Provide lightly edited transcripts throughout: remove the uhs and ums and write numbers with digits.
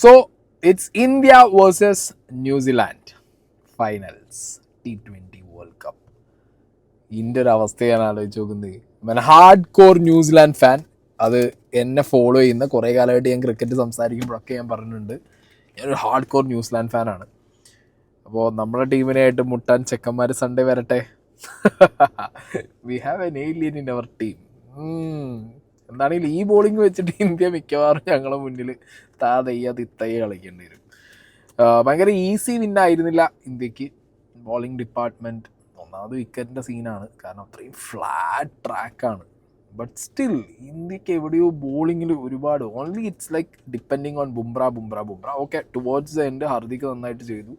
So it's India versus New Zealand finals T20 world cup. ഇതിൻ്റെ ഒരു അവസ്ഥ ഞാൻ ആലോചിച്ച് നോക്കുന്നത്. Hard core New Zealand fan. അത് എന്നെ ഫോളോ ചെയ്യുന്ന കുറേ കാലമായിട്ട് ഞാൻ ക്രിക്കറ്റ് സംസാരിക്കുമ്പോഴൊക്കെ ഞാൻ പറഞ്ഞിട്ടുണ്ട്, ഞാനൊരു ഹാർഡ് കോർ ന്യൂസിലാൻഡ് ഫാനാണ്. അപ്പോൾ നമ്മുടെ ടീമിനായിട്ട് മുട്ടാൻ ചെക്കന്മാർ സൺഡേ വരട്ടെ. We have an alien in our team. എന്താണെങ്കിലും ഈ ബോളിംഗ് വെച്ചിട്ട് ഇന്ത്യ മിക്കവാറും ഞങ്ങളുടെ മുന്നിൽ തിത്തയ്യ കളിക്കേണ്ടി വരും. ഭയങ്കര ഈസി വിന്നായിരുന്നില്ല ഇന്ത്യക്ക്. ബോളിംഗ് ഡിപ്പാർട്ട്മെൻറ്റ് ഒന്നാമത് വിക്കറ്റിൻ്റെ സീനാണ്, കാരണം അത്രയും ഫ്ലാറ്റ് ട്രാക്കാണ്. ബട്ട് സ്റ്റിൽ ഇന്ത്യക്ക് എവിടെയോ ബോളിങ്ങിൽ ഒരുപാട് only it's like depending on Bumrah. Okay, towards the end Hardik നന്നായിട്ട് ചെയ്തു,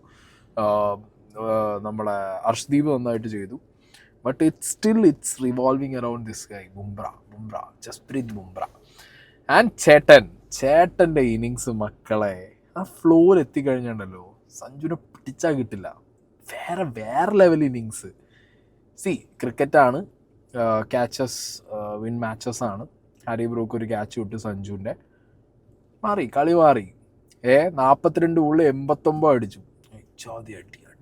നമ്മളെ അർഷ്ദീപ് നന്നായിട്ട് ചെയ്തു. But it's revolving around this guy Bumrah, Jasprit Bumrah and ചേട്ടൻ്റെ ഇന്നിങ്സ്. മക്കളെ, ആ ഫ്ലോയിൽ എത്തിക്കഴിഞ്ഞുണ്ടല്ലോ സഞ്ജുവിനെ പിടിച്ചാൽ കിട്ടില്ല. വേറെ ലെവൽ ഇന്നിങ്സ്. ക്രിക്കറ്റാണ്, ക്യാച്ചസ് വിൻ മാച്ചസ് ആണ്. ഹാരി ബ്രൂക്ക് ഒരു ക്യാച്ച് വിട്ട് സഞ്ജുവിൻ്റെ കളി മാറി. 42 ബോളിൽ 89 അടിച്ചു.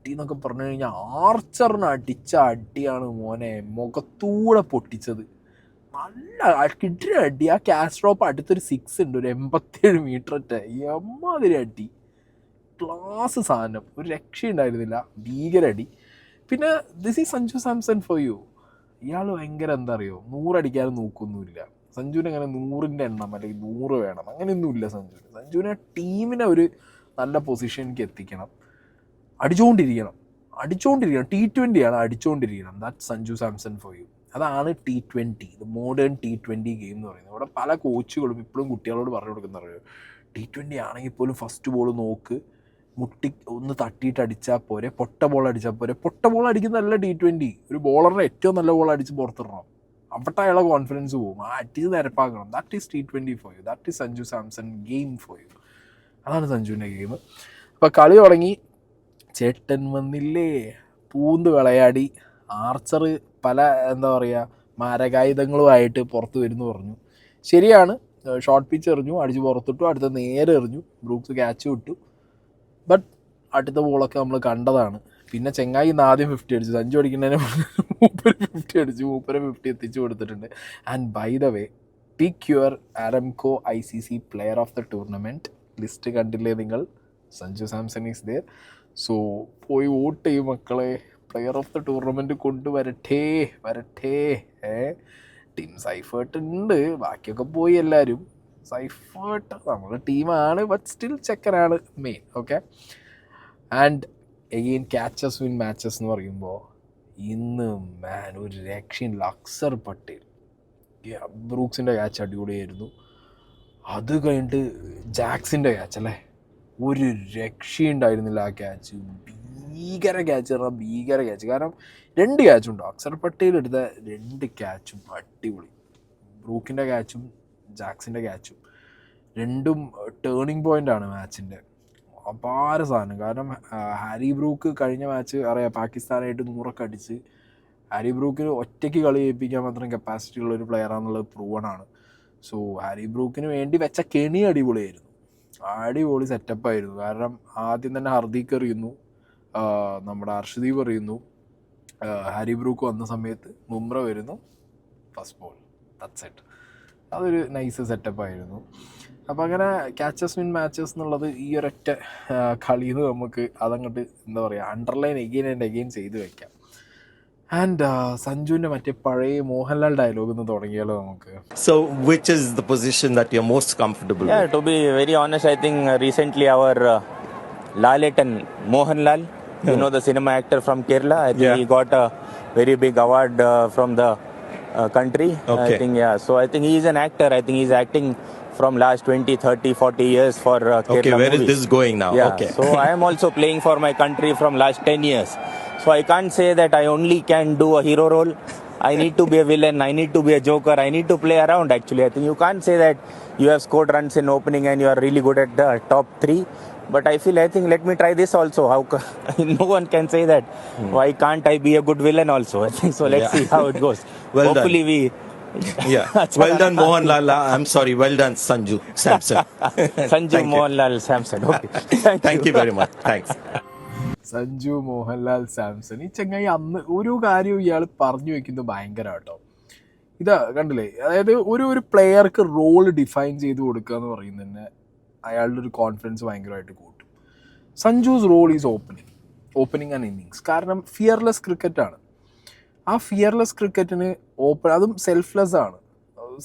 അടി എന്നൊക്കെ പറഞ്ഞു കഴിഞ്ഞാൽ ആർച്ചറിന് അടിച്ച അടിയാണ് മോനെ, മുഖത്തൂടെ പൊട്ടിച്ചത്. നല്ല കിട്ടിയ അടി. ആ ക്യാച്ച് ഡ്രോപ്പ് അടുത്തൊരു 6 ഉണ്ട്, ഒരു 87 മീറ്റർ ഒറ്റ എമ്മാതിരി അടി. ക്ലാസ് സാധനം, ഒരു രക്ഷയുണ്ടായിരുന്നില്ല, ഭീകരടി. പിന്നെ this is Sanju Samson for U. ഇയാൾ ഭയങ്കര എന്താ അറിയോ, 100 അടിക്കാനും നോക്കൊന്നുമില്ല. സഞ്ജുവിന് അങ്ങനെ 100ൻ്റെ എണ്ണം അല്ലെങ്കിൽ 100 വേണം അങ്ങനെയൊന്നുമില്ല സഞ്ജുവിനെ ടീമിനെ ഒരു നല്ല പൊസിഷനിലേക്ക് എത്തിക്കണം, അടിച്ചുകൊണ്ടിരിക്കണം. T20 ആണ്, അടിച്ചുകൊണ്ടിരിക്കണം. That Sanju Samson for you. അതാണ് T20, മോഡേൺ T20 ഗെയിം എന്ന് പറയുന്നത്. ഇവിടെ പല കോച്ചുകളും ഇപ്പോഴും കുട്ടികളോട് പറഞ്ഞു കൊടുക്കുന്ന അറിയോ, T20 ആണെങ്കിൽ പോലും ഫസ്റ്റ് ബോൾ നോക്ക്, മുട്ടി ഒന്ന് തട്ടിയിട്ട് അടിച്ചാൽ പോരെ, പൊട്ട ബോൾ അടിച്ചാൽ പോരെ. പൊട്ട ബോൾ അടിക്കുന്നതല്ല T20. ഒരു ബോളറിനെ ഏറ്റവും നല്ല ബോൾ അടിച്ച് പുറത്തിടണം, അവിടെ അയാളെ കോൺഫിഡൻസ് പോകും. ആ അടിച്ച് നിരപ്പാക്കണം. That is T20 for you. That is Sanju Samson game for you. അതാണ് സഞ്ജുവിൻ്റെ ഗെയിം. അപ്പോൾ കളി തുടങ്ങി, ചേട്ടൻ വന്നില്ലേ, പൂന്ത് വിളയാടി. ആർച്ചർ പല എന്താ പറയുക മാരകായുധങ്ങളുമായിട്ട് പുറത്ത് വരുന്നു പറഞ്ഞു. ശരിയാണ്, ഷോർട്ട് പിച്ച് എറിഞ്ഞു, അടിച്ച് പുറത്തിട്ടു, അടുത്ത നേരെ എറിഞ്ഞു, ബ്രൂക്സ് ക്യാച്ച് വിട്ടു. ബട്ട് അടുത്ത ബോളൊക്കെ നമ്മൾ കണ്ടതാണ്. പിന്നെ ചെങ്ങായി ഇന്ന് ആദ്യം 50 അടിച്ചു, സഞ്ജു അടിക്കുന്നതിന് മൂപ്പര് 50 അടിച്ചു, മൂപ്പര് 50 എത്തിച്ചു കൊടുത്തിട്ടുണ്ട്. And by the way, pick your Aramco ICC player of the tournament list കണ്ടില്ലേ നിങ്ങൾ? Sanju Samson is there. So പോയി വോട്ട് ചെയ്യും മക്കളെ, പ്ലെയർ ഓഫ് ദ ടൂർണമെൻറ്റ് കൊണ്ടുവരട്ടെ. ടീം സൈഫേർട്ട് ഉണ്ട്, ബാക്കിയൊക്കെ പോയി എല്ലാവരും. സൈഫേർട്ട് നമ്മുടെ ടീമാണ്, ബട്ട് സ്റ്റിൽ ചെക്കനാണ് main. Okay, and again catches win matches എന്ന് പറയുമ്പോൾ ഇന്ന് ഒരു രക്ഷയില്ല. അക്സർ പട്ടേൽ, ബ്രൂക്സിൻ്റെ ക്യാച്ച് അടിപൊളിയായിരുന്നു. അത് കഴിഞ്ഞിട്ട് ജാക്സിൻ്റെ ക്യാച്ച് അല്ലേ, ഒരു രക്ഷയുണ്ടായിരുന്നില്ല ആ ക്യാച്ച്. ഭീകര ക്യാച്ച്. കാരണം 2 ക്യാച്ചുണ്ടോ, അക്സർ പട്ടേൽ എടുത്ത 2 ക്യാച്ചും അടിപൊളി. ബ്രൂക്കിൻ്റെ ക്യാച്ചും ജാക്സിൻ്റെ ക്യാച്ചും രണ്ടും ടേണിംഗ് പോയിൻ്റാണ് മാച്ചിൻ്റെ. അപാര സാധനം. കാരണം ഹാരി ബ്രൂക്ക് കഴിഞ്ഞ മാച്ച് അറിയാം, പാകിസ്ഥാനായിട്ട് 100 അടിച്ച്. ഹാരി ബ്രൂക്കിന് ഒറ്റയ്ക്ക് കളി ജയിപ്പിക്കാൻ മാത്രം കപ്പാസിറ്റി ഉള്ളൊരു പ്ലെയറാണെന്നുള്ളത് പ്രൂവണാണ്. സോ ഹാരി ബ്രൂക്കിന് വേണ്ടി വെച്ച കെണി അടിപൊളിയായിരുന്നു, അടിപൊളി സെറ്റപ്പായിരുന്നു. കാരണം ആദ്യം തന്നെ ഹർദിക്ക് എറിയുന്നു, നമ്മുടെ അർഷ്ദീപ് എറിയുന്നു, ഹാരി ബ്രൂക്ക് വന്ന സമയത്ത് ബുംറ വരുന്നു, ഫസ്റ്റ് ബോൾ, ദാറ്റ്സ് ഇറ്റ്. അതൊരു നൈസ് സെറ്റപ്പായിരുന്നു. അപ്പോൾ അങ്ങനെ ക്യാച്ചസ് വിൻ മാച്ചസ് എന്നുള്ളത് ഈ ഒരൊറ്റ കളിയിൽ നിന്ന് നമുക്ക് അതങ്ങോട്ട് എന്താ പറയുക അണ്ടർലൈൻ എഗെയിൻ ചെയ്ത് വെക്കാം. ആൻഡ് സഞ്ജുവിൻ്റെ മറ്റേ പഴയ മോഹൻലാൽ ഡയലോഗ് ഒന്ന് തുടങ്ങിയാലോ നമുക്ക്? So, which is the position that you're most comfortable with? To be very honest, I think recently our Lalit and Mohanlal, you know, the cinema actor from Kerala, I think he got a very big award from the country. Okay. I think, so I think he's an actor. I think he's acting from last 20, 30, 40 years for Kerala Okay, where movies. is this going now? Okay. So I am also playing for my country from last 10 years. So I can't say that I only can do a hero role. I need to be a villain, I need to be a joker, I need to play around actually. I think you can't say that you have scored runs in opening and you are really good at the top 3. But I think let me try this also. No one can say that. Why can't I be a good villain also? I think so. Let's see how it goes. Well Hopefully done. Yeah. Well done, Mohanlal. I'm sorry. Well done, Sanju Samson. Sanju Thank you. Mohanlal Samson. Okay. Thank you very much. Thanks. Sanju Mohanlal Samson. ഈ ചങ്ങായി അന്ന് ഒരു കാര്യവും ഇയാൾ പറഞ്ഞു വെക്കുന്നത് ഭയങ്കര കേട്ടോ. ഇതാ കണ്ടില്ലേ, അതായത് ഒരു പ്ലെയർക്ക് റോൾ ഡിഫൈൻ ചെയ്ത് കൊടുക്കുക എന്ന് പറയുന്നത് തന്നെ അയാളുടെ ഒരു കോൺഫിഡൻസ് ഭയങ്കരമായിട്ട് കൂട്ടും. Sanju's role is opening and innings. കാരണം ഫിയർലെസ് ക്രിക്കറ്റാണ്. ആ ഫിയർലെസ് ക്രിക്കറ്റിന് അതും സെൽഫ്ലെസ് ആണ്,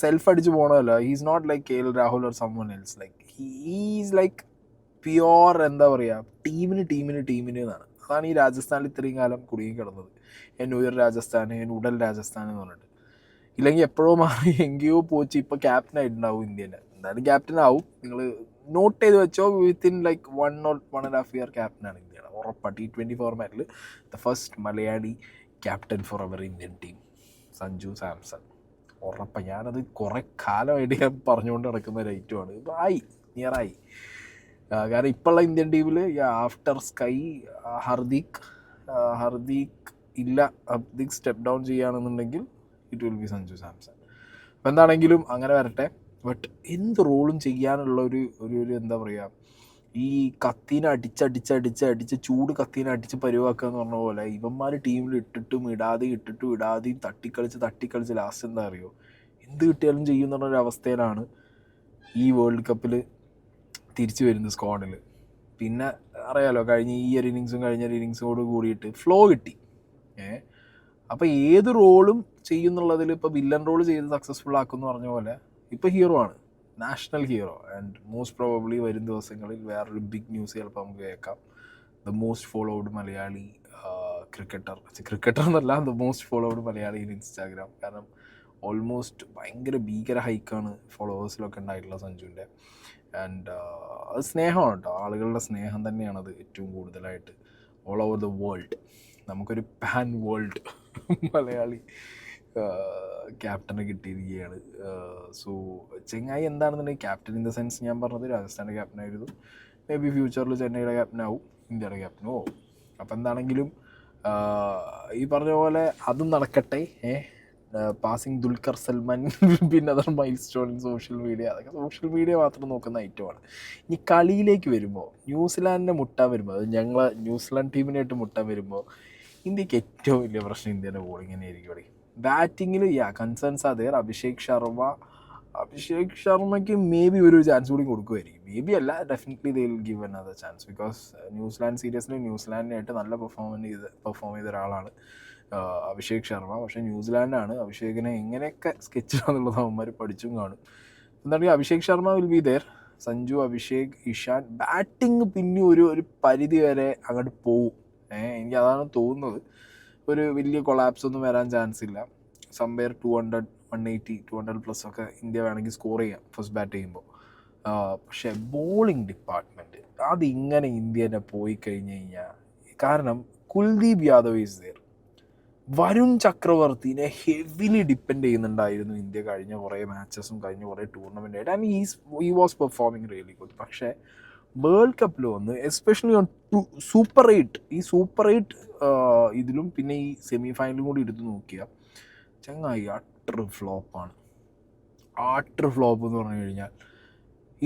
സെൽഫ് അടിച്ച് പോകണമല്ല. He's not like KL Rahul or someone else. Like he's like pure, എന്താ പറയുക, ടീമിന് എന്നാണ്. അതാണ് ഈ രാജസ്ഥാനിൽ ഇത്രയും കാലം കുടുങ്ങി കിടന്നത്. ഉയർ രാജസ്ഥാൻ, ഉടൽ രാജസ്ഥാൻ എന്ന് പറഞ്ഞിട്ട്. ഇല്ലെങ്കിൽ എപ്പോഴോ മാറി എങ്കേയോ പോച്ച് ഇപ്പോൾ ക്യാപ്റ്റനായിട്ടുണ്ടാവും ഇന്ത്യൻ്റെ. എന്തായാലും ക്യാപ്റ്റൻ ആവും. നിങ്ങൾ നോട്ട് ചെയ്ത് വെച്ചോ, വിത്തിൻ ലൈക്ക് 1 or 1.5 year ക്യാപ്റ്റനാണ് ഇന്ത്യയുടെ ഉറപ്പാണ്. T20 ഫോർമാറ്റിൽ the first Malayali captain for our Indian team Sanju Samson ഉറപ്പാണ്. ഞാനത് കുറേ കാലമായിട്ട് ഞാൻ പറഞ്ഞുകൊണ്ട് നടക്കുന്ന ഒരു ഐറ്റമാണ്. ഇപ്പോൾ നിയറായി. കാരണം ഇപ്പോഴുള്ള ഇന്ത്യൻ ടീമിൽ ആഫ്റ്റർ സ്കൈ ഹർദിക് ഇല്ല, ഹർദിക് സ്റ്റെപ്പ് ഡൗൺ ചെയ്യുകയാണെന്നുണ്ടെങ്കിൽ it will be Sanju Samson. അപ്പോൾ എന്താണെങ്കിലും അങ്ങനെ വരട്ടെ. ബട്ട് എന്ത് റോളും ചെയ്യാനുള്ള ഒരു എന്താ പറയുക, ഈ കത്തീനെ അടിച്ച് ചൂട് കത്തീനെ അടിച്ച് പരിവാക്കുക എന്ന് പറഞ്ഞ പോലെ ഇവന്മാർ ടീമിൽ ഇട്ടിട്ടും ഇടാതെയും തട്ടിക്കളിച്ച് ലാസ്റ്റ് എന്താ അറിയോ, എന്ത് കിട്ടിയാലും ചെയ്യും എന്നുള്ളൊരു അവസ്ഥയിലാണ് ഈ വേൾഡ് കപ്പിൽ തിരിച്ചു വരുന്നത് സ്ക്വാഡിൽ. പിന്നെ അറിയാലോ, കഴിഞ്ഞ ഇന്നിങ്സോട് കൂടിയിട്ട് ഫ്ലോ കിട്ടി. അപ്പോൾ ഏത് റോളും ചെയ്യുന്നുള്ളതിൽ ഇപ്പോൾ വില്ലൻ റോൾ ചെയ്ത് സക്സസ്ഫുൾ ആക്കുമെന്ന് പറഞ്ഞ പോലെ ഇപ്പോൾ ഹീറോ ആണ്, national hero. And most probably വരും ദിവസങ്ങളിൽ വേറൊരു ബിഗ് ന്യൂസ് ചിലപ്പോൾ നമുക്ക് കേൾക്കാം. The most followed Malayali cricketer എന്നല്ല, the most followed Malayali in Instagram. കാരണം ഓൾമോസ്റ്റ് ഭീകര ഹൈക്കാണ് ഫോളോവേഴ്സിലൊക്കെ ഉണ്ടായിട്ടുള്ള സഞ്ജുവിൻ്റെ. ആൻഡ് അത് സ്നേഹമാണ് കേട്ടോ, ആളുകളുടെ സ്നേഹം തന്നെയാണത് ഏറ്റവും കൂടുതലായിട്ട് ഓൾ ഓവർ ദ വേൾഡ്. നമുക്കൊരു പാൻ വേൾഡ് മലയാളി ക്യാപ്റ്റനെ കിട്ടിയിരിക്കുകയാണ്. സോ ചെങ്ങായി എന്താണെന്നുണ്ടെങ്കിൽ ക്യാപ്റ്റൻ ഇൻ ദ സെൻസ് ഞാൻ പറഞ്ഞത് രാജസ്ഥാൻ്റെ ക്യാപ്റ്റനായിരുന്നു. മേ ബി ഫ്യൂച്ചറിൽ ചെന്നൈയുടെ ക്യാപ്റ്റനാവും, ഇന്ത്യയുടെ ക്യാപ്റ്റനും ആവും. അപ്പോൾ എന്താണെങ്കിലും ഈ പറഞ്ഞ പോലെ അതും നടക്കട്ടെ. പാസിംഗ് ദുൽഖർ സൽമാൻ പിന്നെ other mile stone in social media. അതൊക്കെ സോഷ്യൽ മീഡിയ മാത്രം നോക്കുന്ന ഐറ്റമാണ്. ഇനി കളിയിലേക്ക് വരുമ്പോൾ, ന്യൂസിലാൻഡിനെ മുട്ടാൻ വരുമ്പോൾ, അത് ഞങ്ങൾ ന്യൂസിലാൻഡ് ടീമിനായിട്ട് മുട്ടാൻ വരുമ്പോൾ ഇന്ത്യക്ക് ഏറ്റവും വലിയ പ്രശ്നം ഇന്ത്യൻ്റെ ബോളിംഗ് തന്നെയായിരിക്കും. ഇവിടെ ബാറ്റിങ്ങിൽ കൺസേൺസ് അതേർ. അഭിഷേക് ശർമ്മയ്ക്ക് മേ ബി ഒരു ചാൻസ് കൂടി കൊടുക്കുമായിരിക്കും. മേ ബി അല്ല, definitely they will give another chance. Because ന്യൂസിലാൻഡിനായിട്ട് നല്ല പെർഫോം ചെയ്ത ഒരാളാണ് അഭിഷേക് ശർമ്മ. പക്ഷേ ന്യൂസിലാൻഡാണ്. അഭിഷേകിനെ എങ്ങനെയൊക്കെ സ്കെച്ച് ചെയ്യാന്നുള്ളത് അവന്മാർ പഠിച്ചും കാണും. എന്താണെങ്കിൽ Abhishek Sharma will be there. Sanju, Abhishek, Ishan. Batting പിന്നെ ഒരു പരിധി വരെ അങ്ങോട്ട് പോവും. എനിക്ക് അതാണ് തോന്നുന്നത്. ഒരു വലിയ കൊളാപ്സ് ഒന്നും വരാൻ ചാൻസ് ഇല്ല. സംവെയർ 200, 180, 200+ ഒക്കെ ഇന്ത്യ വേണമെങ്കിൽ സ്കോർ ചെയ്യാം ഫസ്റ്റ് ബാറ്റ് ചെയ്യുമ്പോൾ. പക്ഷേ ബോളിംഗ് ഡിപ്പാർട്ട്മെൻറ്റ് അതിങ്ങനെ ഇന്ത്യനെ പോയി കഴിഞ്ഞ് കഴിഞ്ഞാൽ, കാരണം കുൽദീപ് യാദവ് ഈസ് ദെയർ. വരുൺ ചക്രവർത്തിനെ ഹെവിലി ഡിപ്പെൻഡ് ചെയ്യുന്നുണ്ടായിരുന്നു ഇന്ത്യ കഴിഞ്ഞ കുറേ മാച്ചസും കഴിഞ്ഞ കുറേ ടൂർണമെൻറ്റായിട്ട്. And he was performing really good. പക്ഷേ വേൾഡ് കപ്പിൽ വന്ന് എസ്പെഷ്യലി ഓൺ സൂപ്പർ 8, ഈ സൂപ്പർ 8 ഇതിലും പിന്നെ ഈ സെമി ഫൈനലും കൂടി എടുത്ത് നോക്കിയാൽ ചങ്ങായി അട്ടർ ഫ്ലോപ്പാണ്. ഫ്ലോപ്പ് എന്ന് പറഞ്ഞു കഴിഞ്ഞാൽ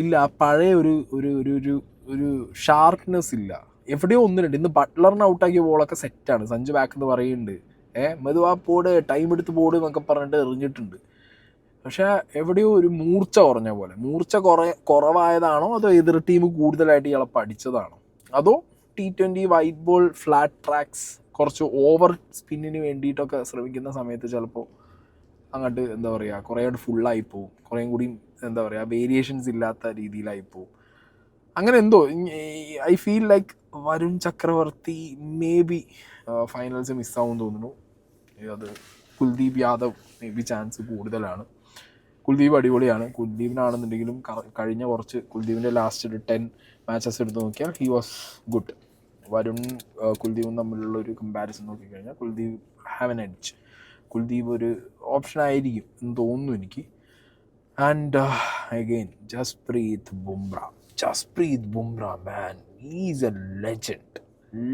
ഇല്ല, പഴയ ഒരു ഷാർപ്നെസ് ഇല്ല. എവിടെയോ 1-2 ഇന്ന് ബട്ട്ലറിന് ഔട്ടാക്കിയ ബോളൊക്കെ സെറ്റാണ്. സഞ്ജു ബാക്ക് എന്ന് പറയുന്നുണ്ട്, മെതുവാ പോട്, ടൈം എടുത്ത് പോട് എന്നൊക്കെ പറഞ്ഞിട്ട് എറിഞ്ഞിട്ടുണ്ട്. പക്ഷേ എവിടെയോ ഒരു മൂർച്ച കുറഞ്ഞ പോലെ. മൂർച്ച കുറവായതാണോ അതോ എതിർ ടീം കൂടുതലായിട്ട് ഇയാളെ പഠിച്ചതാണോ, അതോ T20 white ball flat tracks കുറച്ച് ഓവർ സ്പിന്നിന് വേണ്ടിയിട്ടൊക്കെ ശ്രമിക്കുന്ന സമയത്ത് ചിലപ്പോൾ അങ്ങോട്ട് എന്താ പറയുക കുറേ ഫുള്ളായി പോവും, കുറേയും കൂടി എന്താ പറയുക വേരിയേഷൻസ് ഇല്ലാത്ത രീതിയിലായി പോവും. അങ്ങനെ എന്തോ I feel like Varun Chakravarthy may be finals മിസ്സാവും തോന്നുന്നു. അത് Kuldeep Yadav may be chance കൂടുതലാണ്. കുൽദീപ് അടിപൊളിയാണ്. കുൽദീപിനാണെന്നുണ്ടെങ്കിലും കഴിഞ്ഞ കുൽദീപിൻ്റെ ലാസ്റ്റ് ഒരു 10 മാച്ചസ് എടുത്ത് നോക്കിയാൽ ഹി വാസ് ഗുഡ്. വരുൺ കുൽദീപും തമ്മിലുള്ളൊരു കമ്പാരിസൺ നോക്കിക്കഴിഞ്ഞാൽ Kuldeep have an edge. Kuldeep ഒരു ഓപ്ഷൻ ആയിരിക്കും എന്ന് തോന്നുന്നു എനിക്ക്. And again Jasprit Bumrah man, is a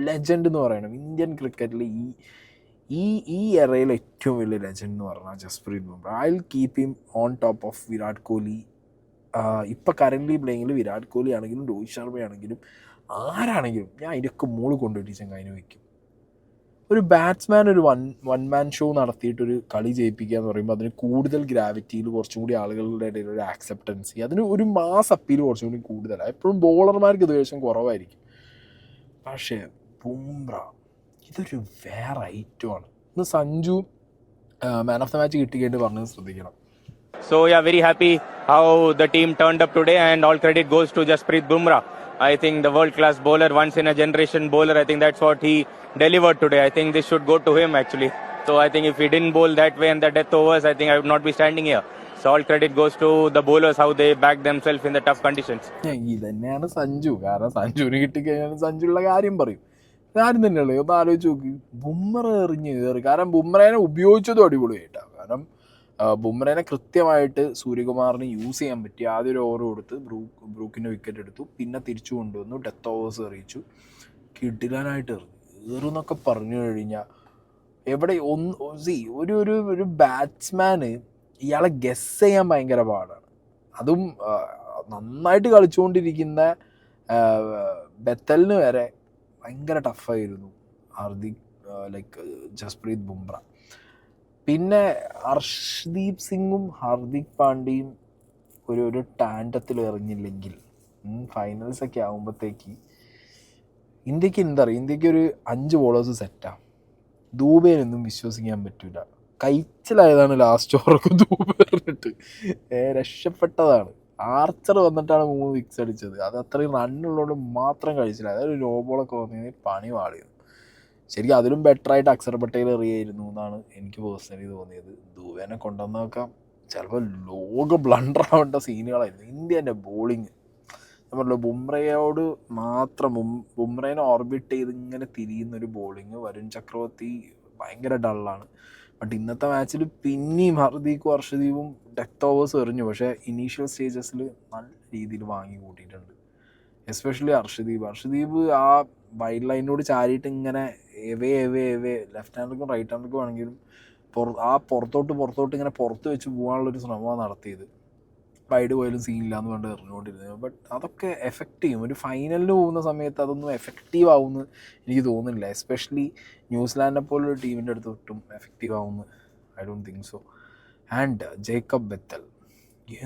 legend എന്ന് പറയണം ഇന്ത്യൻ ക്രിക്കറ്റിൽ. ഈ എറയിൽ ഏറ്റവും വലിയ ലെജൻഡ് എന്ന് പറഞ്ഞാൽ Jasprit Bumrah. I will keep him on top of Virat Kohli. ഇപ്പം കറൻ്റ്ലി പ്ലേയിങ്ങിൽ വിരാട് കോഹ്ലി ആണെങ്കിലും രോഹിത് ശർമ്മയാണെങ്കിലും ആരാണെങ്കിലും ഞാൻ അതിൻ്റെയൊക്കെ മുകളിൽ കൊണ്ടുപോയിട്ട് ചങ്ങായിനെ വയ്ക്കും. ഒരു ബാറ്റ്സ്മാൻ ഒരു വൺ മാൻ ഷോ നടത്തിയിട്ടൊരു കളി ജയിപ്പിക്കുക എന്ന് പറയുമ്പോൾ അതിന് കൂടുതൽ ഗ്രാവിറ്റിയിൽ കുറച്ചും കൂടി ആളുകളുടെ ഇടയിൽ ഒരു ആക്സെപ്റ്റൻസി, അതിന് ഒരു മാസ് അപ്പീൽ കുറച്ചും കൂടി കൂടുതലാണ്. എപ്പോഴും ബോളർമാർക്ക് ഇത് വേഷം കുറവായിരിക്കും. പക്ഷേ ബുംറ ഇതൊരു വേറെ ഐറ്റമാണ്. ഇന്ന് Sanju man of the match കിട്ടിക്കേണ്ടി പറഞ്ഞത് ശ്രദ്ധിക്കണം. So yeah, very happy how the team turned up today, and all credit goes to Jasprit Bumrah. I think the world-class bowler, once in a generation bowler. I think that's what he delivered today. I think this should go to him actually. So I think if he didn't bowl that way in the death overs, I think I would not be standing here. So all credit goes to the bowlers, how they back themselves in the tough conditions. ഇത് തന്നെയാണ് സഞ്ജു. കാരണം സഞ്ജുവിന് കിട്ടിക്കഴിഞ്ഞാൽ സഞ്ജുള്ള കാര്യം പറയും. കാര്യം തന്നെയുള്ളൂ. ഒന്ന് ആലോചിച്ച് നോക്കി, ബുംറ എറിഞ്ഞ് കയറി. കാരണം ബുംറേനെ ഉപയോഗിച്ചതും അടിപൊളിയായിട്ടാണ്. കാരണം ബുംറേനെ കൃത്യമായിട്ട് സൂര്യകുമാറിന് യൂസ് ചെയ്യാൻ പറ്റി. ആദ്യം ഒരു ഓവർ കൊടുത്ത് ബ്രൂക്കിൻ്റെ വിക്കറ്റ് എടുത്തു, പിന്നെ തിരിച്ചു കൊണ്ടുവന്നു, ഡെത്ത് ഓവേഴ്സ് എറിയിച്ചു, കിടിലാനായിട്ട് എറുന്നൊക്കെ പറഞ്ഞു കഴിഞ്ഞാൽ എവിടെ ഒരു ബാറ്റ്സ്മാന് ഇയാളെ ഗസ് ചെയ്യാൻ ഭയങ്കര പാടാണ്. അതും നന്നായിട്ട് കളിച്ചുകൊണ്ടിരിക്കുന്ന ബെത്തലിന് വരെ ഭയങ്കര ടഫായിരുന്നു ജസ്പ്രീത് ബുംറ. പിന്നെ അർഷ്ദീപ് സിംഗും ഹാർദിക് പാണ്ഡ്യയും ഒരു ടാൻഡത്തിൽ എറിഞ്ഞില്ലെങ്കിൽ ഫൈനൽസൊക്കെ ആകുമ്പോഴത്തേക്ക് ഇന്ത്യക്ക് എന്താ പറയുക, ഇന്ത്യക്ക് ഒരു 5 ബോളേഴ്സ് സെറ്റാണ്. ദൂബേനൊന്നും വിശ്വസിക്കാൻ പറ്റില്ല. കൈച്ചിലായതാണ് ലാസ്റ്റ് ഓവർക്ക് ദൂബ എറിഞ്ഞിട്ട് രക്ഷപ്പെട്ടതാണ്. ആർച്ചർ വന്നിട്ടാണ് 3 വിക്സ് അടിച്ചത്. അത് അത്രയും റണ്ണുള്ളതുകൊണ്ട് മാത്രം കഴിച്ചില്ല. അതായത് നോ ബോളൊക്കെ വന്നു പണി വാളിയത്. ശരിക്കും അതിലും ബെറ്ററായിട്ട് അക്സർ പട്ടേൽ എറിയായിരുന്നു എന്നാണ് എനിക്ക് പേഴ്സണലി തോന്നിയത്. ദൂബേനെ കൊണ്ടുവന്ന് നോക്കാം, ചിലപ്പോൾ ലോക ബ്ലണ്ടർ ആവേണ്ട സീനുകളായിരുന്നു. ഇന്ത്യൻ്റെ ബോളിങ് നമ്മളല്ലോ ബുംറയോട് മാത്രം ബുംറേനെ ഓർബിറ്റ് ചെയ്ത് ഇങ്ങനെ തിരിയുന്നൊരു ബോളിങ്. വരുൺ ചക്രവർത്തി ഭയങ്കര ഡള്ളാണ്. ബട്ട് ഇന്നത്തെ മാച്ചിൽ പിന്നെയും ഹർദീക്കും അർഷദീപും ഡെത്ത് ഓവേഴ്സ് എറിഞ്ഞു. പക്ഷേ ഇനീഷ്യൽ സ്റ്റേജസിൽ നല്ല രീതിയിൽ വാങ്ങി കൂട്ടിയിട്ടുണ്ട്. എസ്പെഷ്യലി അർഷദീപ് ആ വൈഡ് ലൈനോട് ചാരിയിട്ട് ഇങ്ങനെ എവേ ലെഫ്റ്റ് ഹാൻഡർക്കും റൈറ്റ് ഹാൻഡർക്കും ആണെങ്കിലും പുറത്തോട്ട് ഇങ്ങനെ പുറത്ത് വെച്ച് പോകാനുള്ളൊരു ശ്രമമാണ് നടത്തിയത്. വൈഡ് പോയാലും സീനില്ല എന്ന് കണ്ട് എറിഞ്ഞുകൊണ്ടിരുന്നത്. ബട്ട് അതൊക്കെ എഫക്റ്റ് ചെയ്യും. ഒരു ഫൈനലിന് പോകുന്ന സമയത്ത് അതൊന്നും എഫക്റ്റീവ് ആവുമെന്ന് എനിക്ക് തോന്നുന്നില്ല. എസ്പെഷ്യലി ന്യൂസിലാൻഡിനെ പോലൊരു ടീമിൻ്റെ അടുത്ത് ഒട്ടും എഫക്റ്റീവ് ആവുമെന്ന് I don't think so. And Jacob Bethell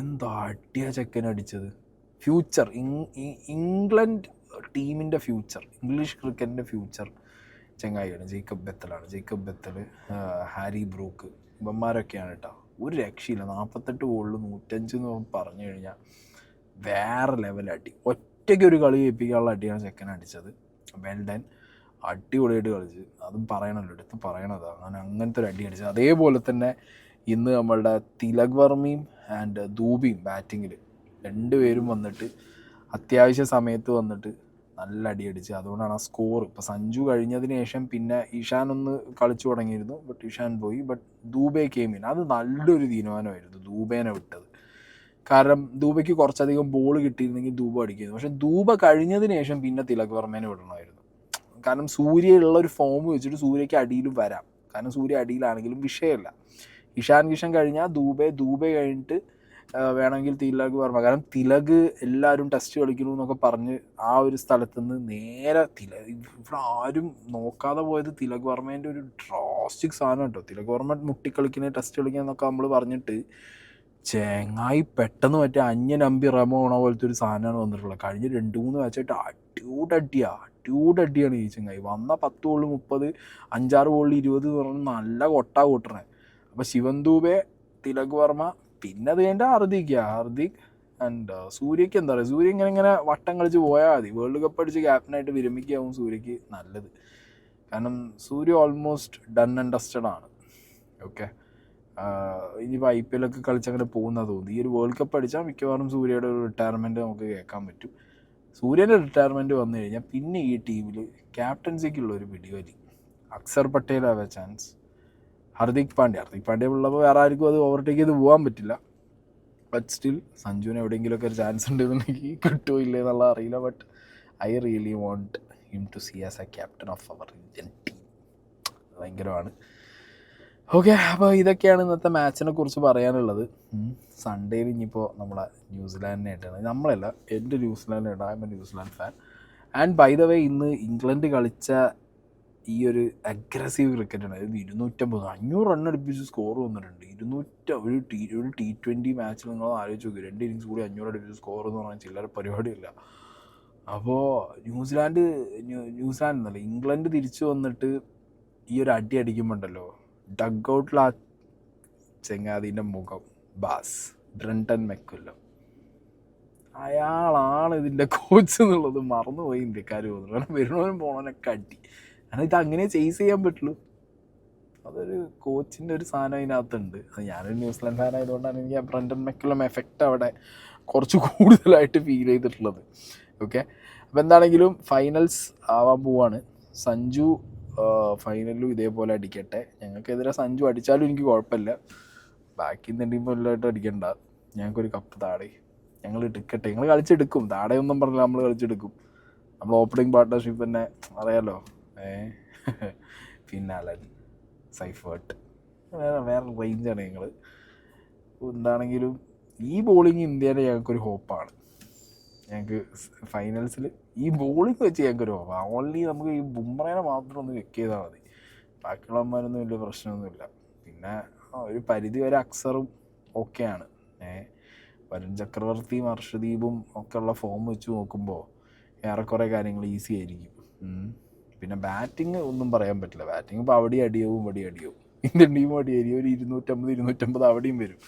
എന്താ അടിയ ചെക്കൻ അടിച്ചത്. ഫ്യൂച്ചർ ഇംഗ്ലണ്ട് ടീമിൻ്റെ ഫ്യൂച്ചർ, ഇംഗ്ലീഷ് ക്രിക്കറ്റിൻ്റെ ഫ്യൂച്ചർ ചങ്ങായിയാണ് ജേക്കബ് ബെത്തലാണ്. ജേക്കബ് ബെത്തൽ, ഹാരി ബ്രൂക്ക്, ഇവന്മാരൊക്കെയാണ് കേട്ടോ. ഒരു രക്ഷയില്ല. 48 ബോളിൽ 105 എന്ന് പറഞ്ഞു കഴിഞ്ഞാൽ വേറെ ലെവൽ അടി. ഒറ്റയ്ക്ക് ഒരു കളി ഏൽപ്പിക്കാനുള്ള അടിയാണ് ചെക്കൻ അടിച്ചത്. വെൽ ഡൺ, അടിപൊളിയായിട്ട് കളിച്ച്. അതും പറയണമല്ലോ, എടുത്ത് പറയണതാണ് അങ്ങനത്തെ ഒരു അടി അടിച്ചത്. അതേപോലെ തന്നെ ഇന്ന് നമ്മളുടെ തിലക് വർമ്മയും ആൻഡ് ദൂബിയും ബാറ്റിങ്ങിൽ 2 പേരും വന്നിട്ട് അത്യാവശ്യ സമയത്ത് വന്നിട്ട് നല്ല അടി അടിച്ച്. അതുകൊണ്ടാണ് ആ സ്കോർ. ഇപ്പോൾ സഞ്ജു കഴിഞ്ഞതിന് ശേഷം പിന്നെ ഇഷാൻ ഒന്ന് കളിച്ചു തുടങ്ങിയിരുന്നു. ബട്ട് ഇഷാൻ പോയി. ബട്ട് ദൂബെ കേമിൻ, അത് നല്ലൊരു തീരുമാനമായിരുന്നു ദൂബേനെ വിട്ടത്. കാരണം ദൂബയ്ക്ക് കുറച്ചധികം ബോൾ കിട്ടിയിരുന്നെങ്കിൽ ദൂബ അടിക്കുന്നു. പക്ഷേ ദൂബ കഴിഞ്ഞതിന് ശേഷം പിന്നെ തിലക് വർമ്മേനെ വിടണമായിരുന്നു. കാരണം സൂര്യയുള്ള ഒരു ഫോം വെച്ചിട്ട് സൂര്യയ്ക്ക് അടിയിലും വരാം. കാരണം സൂര്യ അടിയിലാണെങ്കിലും വിഷയമല്ല. ഇഷാൻ കിഷൻ കഴിഞ്ഞാൽ ദൂബെ കഴിഞ്ഞിട്ട് വേണമെങ്കിൽ തിലക് വർമ്മ. കാരണം തിലക് എല്ലാവരും ടെസ്റ്റ് കളിക്കണു എന്നൊക്കെ പറഞ്ഞ് ആ ഒരു സ്ഥലത്ത് നിന്ന് നേരെ ഇവിടെ ആരും നോക്കാതെ പോയത് തിലക് വർമ്മേൻ്റെ ഒരു ഡ്രാസ്റ്റിക് സാധനം കേട്ടോ. തിലക് വർമ്മ മുട്ടിക്കളിക്കുന്നത് ടെസ്റ്റ് കളിക്കുക എന്നൊക്കെ നമ്മൾ പറഞ്ഞിട്ട് ചെങ്ങായി പെട്ടെന്ന് മറ്റേ അന്യനമ്പി റമോണ പോലത്തെ ഒരു സാധനമാണ് വന്നിട്ടുള്ളത്. കഴിഞ്ഞ 2-3 മാച്ചായിട്ട് അടിയാണ് ഈ ചെങ്ങായി. വന്ന 10 ബോളിൽ 30, 5-6 ബോളിൽ 20 എന്ന് പറഞ്ഞാൽ നല്ല കൊട്ടാ കൂട്ടണേ. അപ്പോൾ ശിവൻ ദൂബെ, തിലക് വർമ്മ, പിന്നെ അത് കഴിഞ്ഞാൽ ഹാർദിക് ആൻഡ് സൂര്യയ്ക്ക് എന്താ പറയുക, സൂര്യ ഇങ്ങനെ വട്ടം കളിച്ച് പോയാൽ മതി. വേൾഡ് കപ്പ് അടിച്ച് ക്യാപ്റ്റനായിട്ട് വിരമിക്കാവും സൂര്യയ്ക്ക് നല്ലത്. കാരണം സൂര്യ ഓൾമോസ്റ്റ് ഡൺ ആൻഡ് ഡസ്റ്റഡ് ആണ്. ഓക്കെ, ഇനിയിപ്പോൾ IPL ഒക്കെ കളിച്ചങ്ങനെ പോകുന്ന തോന്നി. ഈ ഒരു വേൾഡ് കപ്പ് അടിച്ചാൽ മിക്കവാറും സൂര്യയുടെ ഒരു റിട്ടയർമെൻറ്റ് നമുക്ക് കേൾക്കാൻ പറ്റും. സൂര്യൻ്റെ റിട്ടയർമെൻറ്റ് വന്നു കഴിഞ്ഞാൽ പിന്നെ ഈ ടീമിൽ ക്യാപ്റ്റൻസിക്കുള്ളൊരു പിടിവലി. അക്സർ പട്ടേൽ ആവ ചാൻസ്, ഹാർദിക് പാണ്ഡ്യ ഉള്ളപ്പോൾ വേറെ ആർക്കും അത് ഓവർടേക്ക് ചെയ്ത് പോകാൻ പറ്റില്ല. ബട്ട് സ്റ്റിൽ സഞ്ജുവിന് എവിടെയെങ്കിലുമൊക്കെ ഒരു ചാൻസ് ഉണ്ടെന്നുണ്ടെങ്കിൽ കിട്ടുമോ ഇല്ലേ എന്നുള്ള അറിയില്ല. But I really want him to see as a captain of our Indian team. ഭയങ്കരമാണ്. ഓക്കെ, അപ്പോൾ ഇതൊക്കെയാണ് ഇന്നത്തെ മാച്ചിനെ കുറിച്ച് പറയാനുള്ളത്. സൺഡേയിൽ ഇനിയിപ്പോൾ നമ്മളെ ന്യൂസിലാൻഡിനായിട്ടാണ്, നമ്മളല്ല, എൻ്റെ ന്യൂസിലാൻഡാണ്. I am a New Zealand fan. And by the way ഇന്ന് ഇംഗ്ലണ്ട് കളിച്ച ഈ ഒരു അഗ്രസീവ് ക്രിക്കറ്റാണ്. അതായത് 250 റൺ അടുപ്പിച്ച് സ്കോർ വന്നിട്ടുണ്ട്. ഒരു T20 മാച്ചിൽ നിങ്ങൾ ആലോചിച്ച് നോക്കി, 2 ഇന്നിങ്സ് കൂടി 500 അടുപ്പിച്ച് സ്കോർ എന്ന് പറഞ്ഞാൽ ചില്ലറ പരിപാടിയില്ല. അപ്പോൾ ന്യൂസിലാൻഡ് എന്നല്ല, ഇംഗ്ലണ്ട് തിരിച്ചു വന്നിട്ട് ഈ ഒരു അടി അടിക്കുമ്പോണ്ടല്ലോ, ഡഗ് ഔട്ടിൽ ആ ചെങ്ങാതിൻ്റെ മുഖം, ബ്രണ്ടൻ മെക്കുല്ലം, അയാളാണ് ഇതിൻ്റെ കോച്ച് എന്നുള്ളത് മറന്നുപോയി ഇന്ത്യക്കാർ തോന്നുന്നു. കാരണം വരുന്നവനും പോണവനൊക്കെ അടി. കാരണം ഇത് അങ്ങനെ ചേസ് ചെയ്യാൻ പറ്റുള്ളൂ. അതൊരു കോച്ചിൻ്റെ ഒരു സാധനം അതിനകത്തുണ്ട്. അത് ഞാനൊരു ന്യൂസിലാൻഡ് ഫാൻ ആയതുകൊണ്ടാണ് എനിക്ക് ആ ബ്രണ്ടൻ മെക്കുല്ലം എഫക്റ്റ് അവിടെ കുറച്ച് കൂടുതലായിട്ട് ഫീൽ ചെയ്തിട്ടുള്ളത്. ഓക്കെ, അപ്പോൾ എന്താണെങ്കിലും ഫൈനൽസ് ആവാൻ പോവാണ്. സഞ്ജു ഫൈനലിലും ഇതേപോലെ അടിക്കട്ടെ. ഞങ്ങൾക്കെതിരെ സഞ്ജു അടിച്ചാലും എനിക്ക് കുഴപ്പമില്ല. ബാക്കി എന്തെങ്കിലും എല്ലായിട്ടും അടിക്കണ്ട. ഞങ്ങൾക്കൊരു കപ്പ് താടെ ഞങ്ങൾ എടുക്കട്ടെ. ഞങ്ങൾ കളിച്ചെടുക്കും, താടെയൊന്നും പറഞ്ഞില്ല, നമ്മൾ കളിച്ചെടുക്കും. നമ്മൾ ഓപ്പണിംഗ് പാർട്ട്ണർഷിപ്പ് തന്നെ അറിയാലോ. പിന്നെ അലൻ, സൈഫേർട്ട്, വേറെ റേഞ്ചാണ് ഞങ്ങൾ. എന്താണെങ്കിലും ഈ ബോളിങ് ഇന്ത്യയിലെ ഞങ്ങൾക്കൊരു ഹോപ്പാണ്. ഞങ്ങൾക്ക് ഫൈനൽസിൽ ഈ ബോളിംഗ് വെച്ച് ഞങ്ങൾക്കൊരു ഹോപ്പാണ്. ഓൺലി നമുക്ക് ഈ ബുംറേനെ മാത്രം ഒന്ന് വെക്ക് ചെയ്താൽ മതി. ബാക്കിയുള്ളവന്മാരൊന്നും വലിയ പ്രശ്നമൊന്നുമില്ല. പിന്നെ ഒരു പരിധി വരെ അക്സറും ഓക്കെയാണ്. വരുൺ ചക്രവർത്തിയും ഹർഷദീപും ഒക്കെ ഉള്ള ഫോം വെച്ച് നോക്കുമ്പോൾ ഏറെക്കുറെ കാര്യങ്ങൾ ഈസി ആയിരിക്കും. പിന്നെ ബാറ്റിങ് ഒന്നും പറയാൻ പറ്റില്ല. ബാറ്റിങ് ഇപ്പോൾ അവിടെ അടിയാവും ഇവിടെ അടിയാവും. ഇന്ത്യൻ ടീമും അടിയായിരിക്കും. ഒരു 250 അവിടെയും വരും.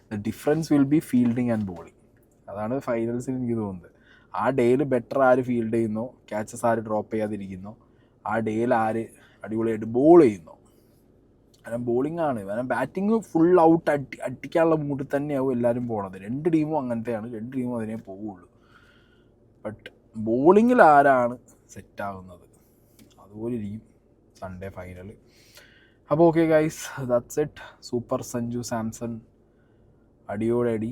The difference will be fielding and bowling. അതാണ് ഫൈനൽസിൽ എനിക്ക് തോന്നുന്നത്. ആ ഡേയിൽ ബെറ്റർ ആര് ഫീൽഡ് ചെയ്യുന്നോ, ക്യാച്ചസ് ആര് ഡ്രോപ്പ് ചെയ്യാതിരിക്കുന്നോ, ആ ഡേയിൽ ആര് അടിപൊളിയായിട്ട് ബോൾ ചെയ്യുന്നോ. കാരണം ബോളിംഗ് ആണ്. കാരണം ബാറ്റിങ് ഫുൾ ഔട്ട് അടിക്കാനുള്ള മൂഡിൽ തന്നെയാവും എല്ലാവരും പോണത്. 2 ടീമും അങ്ങനത്തെയാണ്. 2 ടീമും അതിനെ പോവുള്ളൂ. ബട്ട് ബോളിങ്ങിൽ ആരാണ് സെറ്റാകുന്നത് അതുപോലെ ഇരിക്കും സൺഡേ ഫൈനൽ. അപ്പോൾ okay guys, that's it. Super Sanju Samson അടിയോടെ അടി.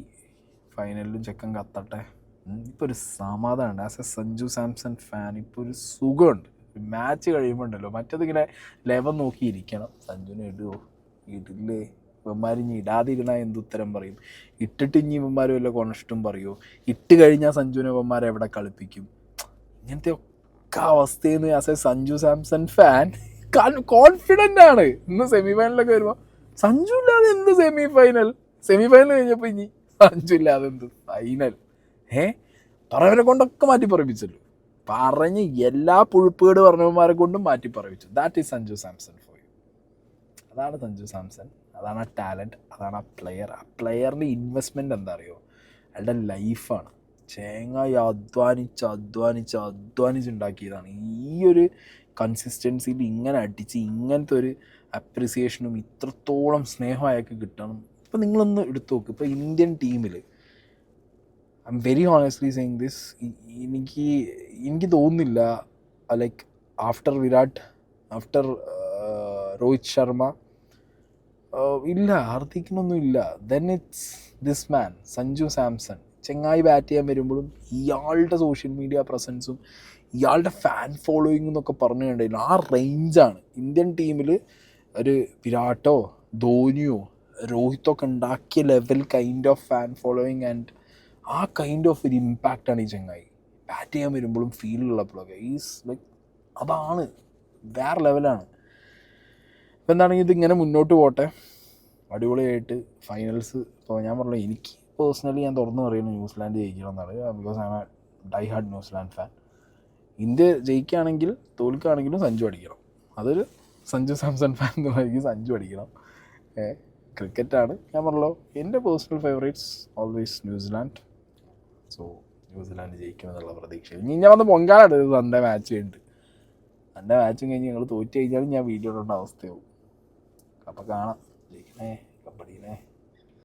ഫൈനലിലും ചെക്കൻ കത്തട്ടെ. ഇപ്പോൾ ഒരു സമാധാനമുണ്ട്. As a Sanju Samson fan ഇപ്പോൾ ഒരു സുഖമുണ്ട്. മാച്ച് കഴിയുമ്പോൾ ഉണ്ടല്ലോ, മറ്റേതിങ്ങനെ 11 നോക്കിയിരിക്കണം. സഞ്ജുവിനെ ഇടുമോ, ഇടില്ലേ, ഇവന്മാർ ഇനി ഇടാതിരുന്നാൽ എന്തുത്തരം പറയും, ഇട്ടിട്ട് ഇനി ഇവന്മാർ വല്ല കൊണഷ്ടും പറയുമോ, ഇട്ട് കഴിഞ്ഞാൽ സഞ്ജുവിനെ ഇവന്മാരെ എവിടെ കളിപ്പിക്കും. ഇങ്ങനത്തെ ഒക്കെ അവസ്ഥയിൽ നിന്ന് as a Sanju Samson fan confident ആണ്. ഇന്ന് സെമി ഫൈനലൊക്കെ വരുമ്പോൾ സഞ്ജു ഇല്ലാതെ എന്ത് സെമി ഫൈനൽ കഴിഞ്ഞപ്പോൾ ഇനി സഞ്ജു ഇല്ലാതെ എന്ത് ഫൈനൽ. പറഞ്ഞവരെ കൊണ്ടൊക്കെ മാറ്റി പറയിപ്പിച്ചല്ലോ. പറഞ്ഞ് എല്ലാ പുഴുപ്പുകേട് പറഞ്ഞവന്മാരെ കൊണ്ടും മാറ്റി പറയിപ്പിച്ചു. That is Sanju Samson for you. അതാണ് സഞ്ജു സാംസൺ. അതാണ് ആ ടാലൻറ്റ്. അതാണ് ആ പ്ലെയർ. ആ പ്ലെയറിൻ്റെ ഇൻവെസ്റ്റ്മെൻറ്റ് എന്താ അറിയോ, അയാളുടെ ലൈഫാണ്. ചേങ്ങായി അധ്വാനിച്ചുണ്ടാക്കിയതാണ്. ഈ ഒരു കൺസിസ്റ്റൻസിയിൽ ഇങ്ങനെ അടിച്ച് ഇങ്ങനത്തെ ഒരു അപ്രിസിയേഷനും ഇത്രത്തോളം സ്നേഹം അയാൾക്ക് കിട്ടണം. ഇപ്പോൾ നിങ്ങളൊന്ന് എടുത്തു നോക്ക്. ഇപ്പോൾ ഇന്ത്യൻ ടീമിൽ I am very honestly saying this, എനിക്ക് തോന്നുന്നില്ല like after Virat, after Rohit Sharma ഇല്ല, ഹാർദിക്കിനൊന്നും ഇല്ല. Then it's this man Sanju Samson. ചെങ്ങായി ബാറ്റ് ചെയ്യാൻ വരുമ്പോഴും ഇയാളുടെ സോഷ്യൽ മീഡിയ പ്രസൻസും ഇയാളുടെ ഫാൻ ഫോളോയിങ് എന്നൊക്കെ പറഞ്ഞു കണ്ടില്ല, ആ റേഞ്ചാണ്. ഇന്ത്യൻ ടീമിൽ ഒരു വിരാട്ടോ ധോനിയോ രോഹിത്തൊക്കെ ഉണ്ടാക്കിയ level kind of fan following and ആ കൈൻഡ് ഓഫ് ഒരു ഇമ്പാക്റ്റാണ് ഈ ചെങ്ങായി ബാറ്റ് ചെയ്യാൻ വരുമ്പോഴും ഫീലുള്ളപ്പോഴൊക്കെ. ഈസ് ലൈക്ക് അതാണ് വേറെ ലെവലാണ്. ഇപ്പം എന്താണെങ്കിൽ ഇതിങ്ങനെ മുന്നോട്ട് പോട്ടെ, അടിപൊളിയായിട്ട് ഫൈനൽസ്. ഇപ്പോൾ ഞാൻ പറഞ്ഞു, എനിക്ക് പേഴ്സണലി ഞാൻ തുറന്നു പറയുന്നത് ന്യൂസിലാൻഡ് ജയിക്കണം എന്നാണ്. Because I am a die hard New Zealand fan. India ജയിക്കുകയാണെങ്കിൽ തോൽക്കുകയാണെങ്കിലും സഞ്ജു അടിക്കണം. അതൊരു സഞ്ജു സാംസൺ ഫാൻ എന്നുള്ളതായിരിക്കും, സഞ്ജു അടിക്കണം. ക്രിക്കറ്റാണ് ഞാൻ പറഞ്ഞല്ലോ. എൻ്റെ personal favourites always New Zealand. So New Zealand ജയിക്കുമെന്നുള്ള പ്രതീക്ഷ. ഇനി ഞാൻ വന്ന് പൊങ്കാലാണ് സൺഡേ മാച്ച് കഴിഞ്ഞിട്ട്. സൺഡേ മാച്ചും കഴിഞ്ഞ് ഞങ്ങൾ തോറ്റ് കഴിഞ്ഞാലും ഞാൻ വീഡിയോ ഇടേണ്ട അവസ്ഥയാവും. അപ്പോൾ കാണാം. ജയിക്കണേ.